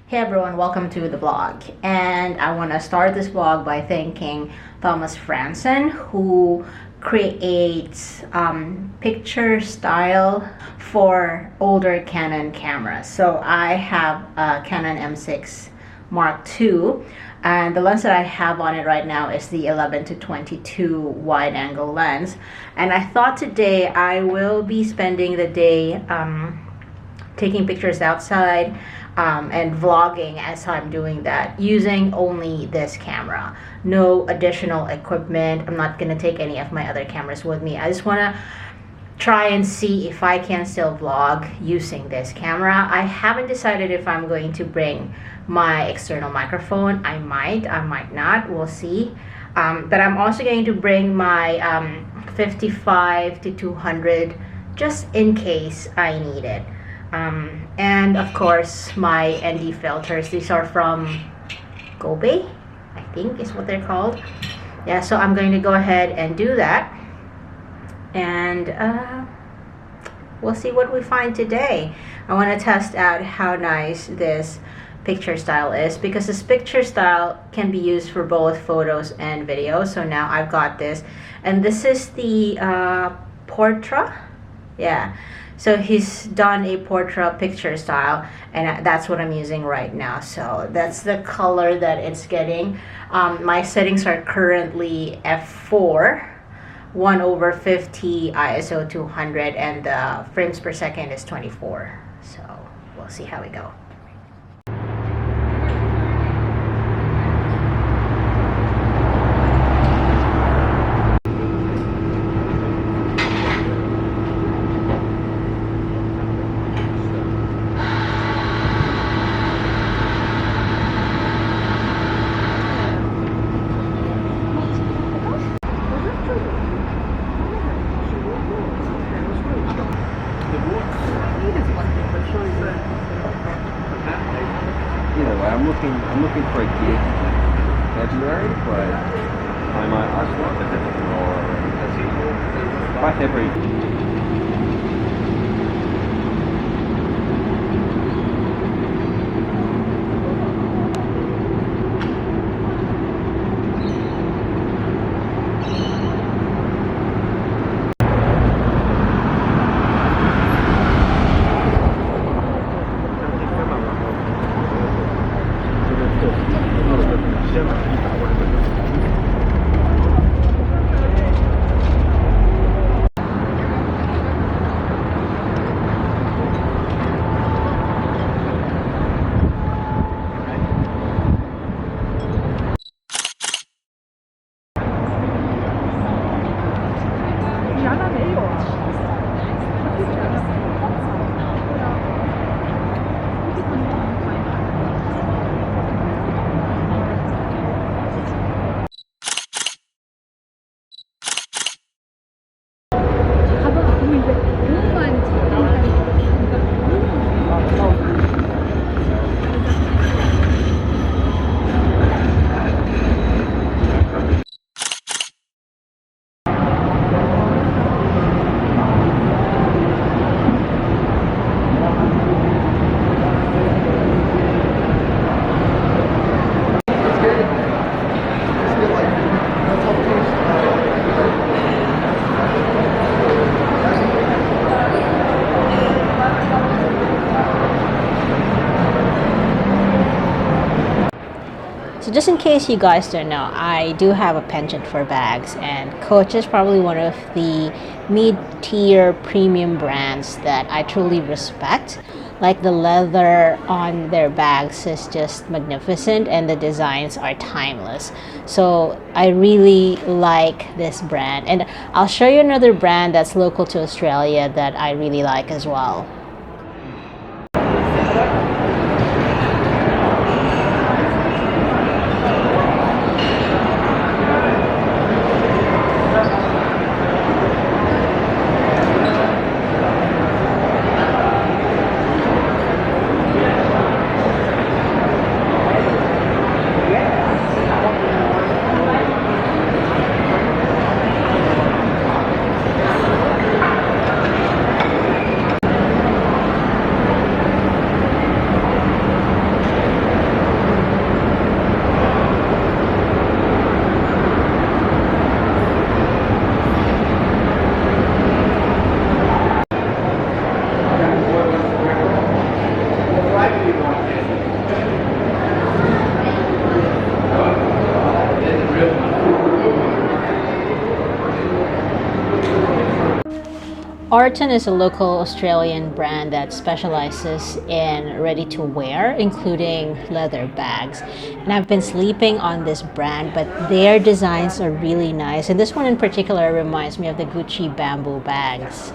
Hey everyone, welcome to the vlog. And I want to start this vlog by thanking Thomas Fransson, who creates picture style for older Canon cameras. So I have a Canon M6 Mark II, and the lens that I have on it right now is the 11-22 wide angle lens. And I thought today I will be spending the day taking pictures outside and vlogging as I'm doing that, using only this camera. No additional equipment. I'm not gonna take any of my other cameras with me. I just wanna try and see if I can still vlog using this camera. I haven't decided if I'm going to bring my external microphone. I might not, we'll see. But I'm also going to bring my 55-200 just in case I need it. And of course my ND filters. These are from Gobe, I think is what they're called. Yeah, so I'm going to go ahead and do that, and we'll see what we find today. I want to test out how nice this picture style is, because this picture style can be used for both photos and videos. So now I've got this, and this is the Portra. Yeah, so he's done a Portra picture style, and that's what I'm using right now. So that's the color that it's getting. My settings are currently f4, 1/50 ISO 200, and the frames per second is 24. So we'll see how we go. I'm looking for a gig February, but I might ask for by February. So just in case you guys don't know, I do have a penchant for bags, and Coach is probably one of the mid-tier premium brands that I truly respect. Like, the leather on their bags is just magnificent, and the designs are timeless. So I really like this brand, and I'll show you another brand that's local to Australia that I really like as well. Orton is a local Australian brand that specializes in ready-to-wear, including leather bags. And I've been sleeping on this brand, but their designs are really nice. And this one in particular reminds me of the Gucci bamboo bags.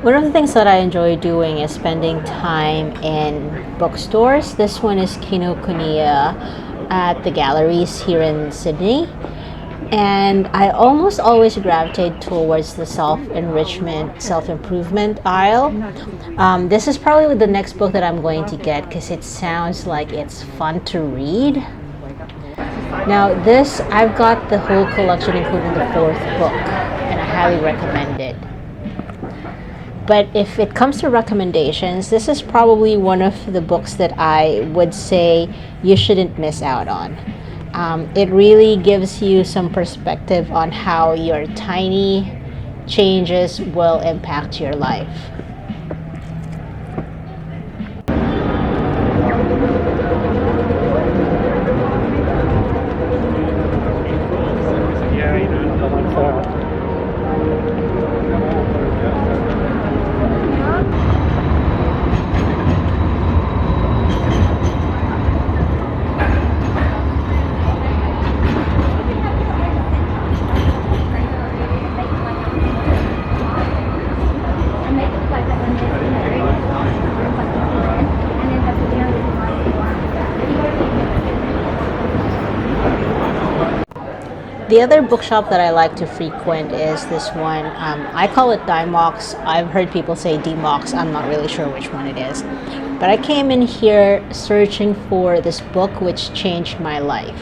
One of the things that I enjoy doing is spending time in bookstores. This one is Kinokuniya at the galleries here in Sydney. And I almost always gravitate towards the self-enrichment, self-improvement aisle. This is probably the next book that I'm going to get because it sounds like it's fun to read. Now this, I've got the whole collection including the fourth book, and I highly recommend it. But if it comes to recommendations, this is probably one of the books that I would say you shouldn't miss out on. It really gives you some perspective on how your tiny changes will impact your life. The other bookshop that I like to frequent is this one. I call it Dimox. I've heard people say Dimox. I'm not really sure which one it is. But I came in here searching for this book which changed my life.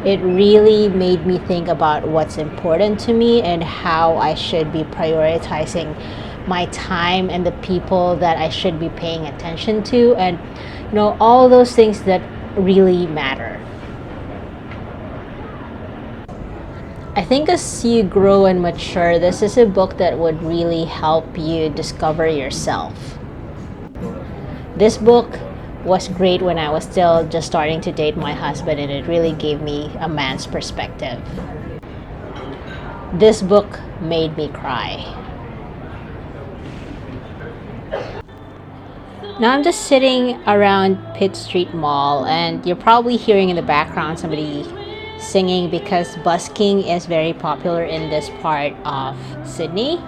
It really made me think about what's important to me and how I should be prioritizing my time and the people that I should be paying attention to, and all those things that really matter. I think as you grow and mature, this is a book that would really help you discover yourself. This book was great when I was still just starting to date my husband, and it really gave me a man's perspective. This book made me cry. Now I'm just sitting around Pitt Street Mall, and you're probably hearing in the background somebody singing because busking is very popular in this part of Sydney.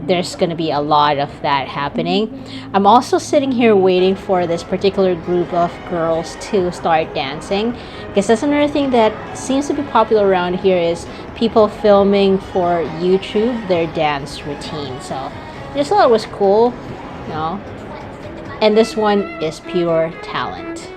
There's going to be a lot of that happening. I'm also sitting here waiting for this particular group of girls to start dancing, because that's another thing that seems to be popular around here is people filming for YouTube their dance routine. So I just thought it was cool, and this one is pure talent.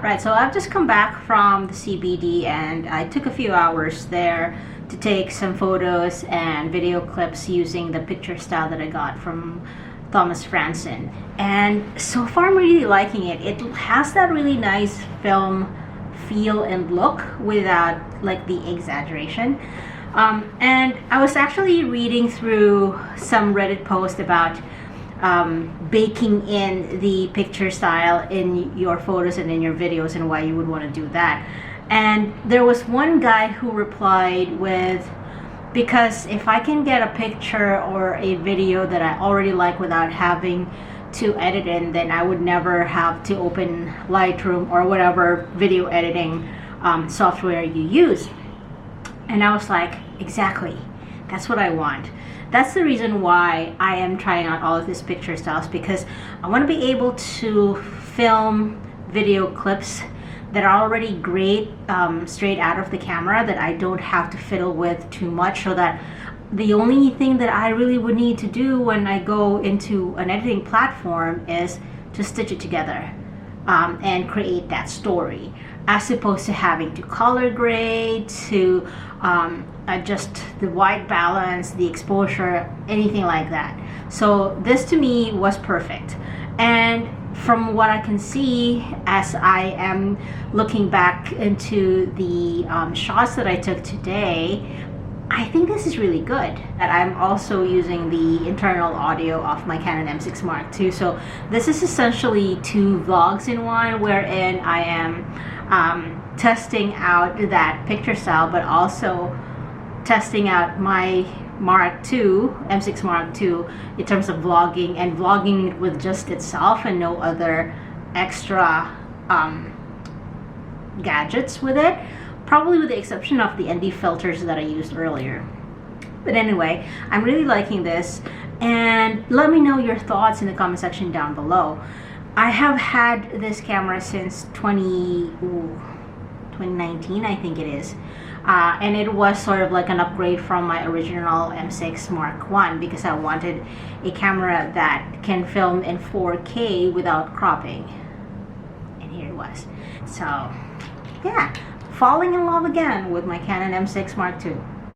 Right, so I've just come back from the CBD and I took a few hours there to take some photos and video clips using the picture style that I got from Thomas Fransson. And so far I'm really liking it. It has that really nice film feel and look without like the exaggeration. And I was actually reading through some Reddit post about baking in the picture style in your photos and in your videos and why you would want to do that. And there was one guy who replied with, because if I can get a picture or a video that I already like without having to edit in, then I would never have to open Lightroom or whatever video editing software you use. And I was like, exactly, that's what I want. That's the reason why I am trying out all of these picture styles, because I want to be able to film video clips that are already great straight out of the camera, that I don't have to fiddle with too much, so that the only thing that I really would need to do when I go into an editing platform is to stitch it together and create that story, as opposed to having to color grade, to adjust the white balance, the exposure, anything like that. So this to me was perfect. And from what I can see, as I am looking back into the shots that I took today, I think this is really good. That I'm also using the internal audio of my Canon M6 Mark II. So this is essentially 2 vlogs in one, wherein I am testing out that picture style, but also testing out my Mark II, M6 Mark II, in terms of vlogging, and vlogging with just itself and no other extra gadgets with it, probably with the exception of the ND filters that I used earlier. But anyway, I'm really liking this, and let me know your thoughts in the comment section down below. I have had this camera since 2019, I think it is. And it was sort of like an upgrade from my original M6 Mark I, because I wanted a camera that can film in 4K without cropping. And here it was. So, yeah, falling in love again with my Canon M6 Mark II.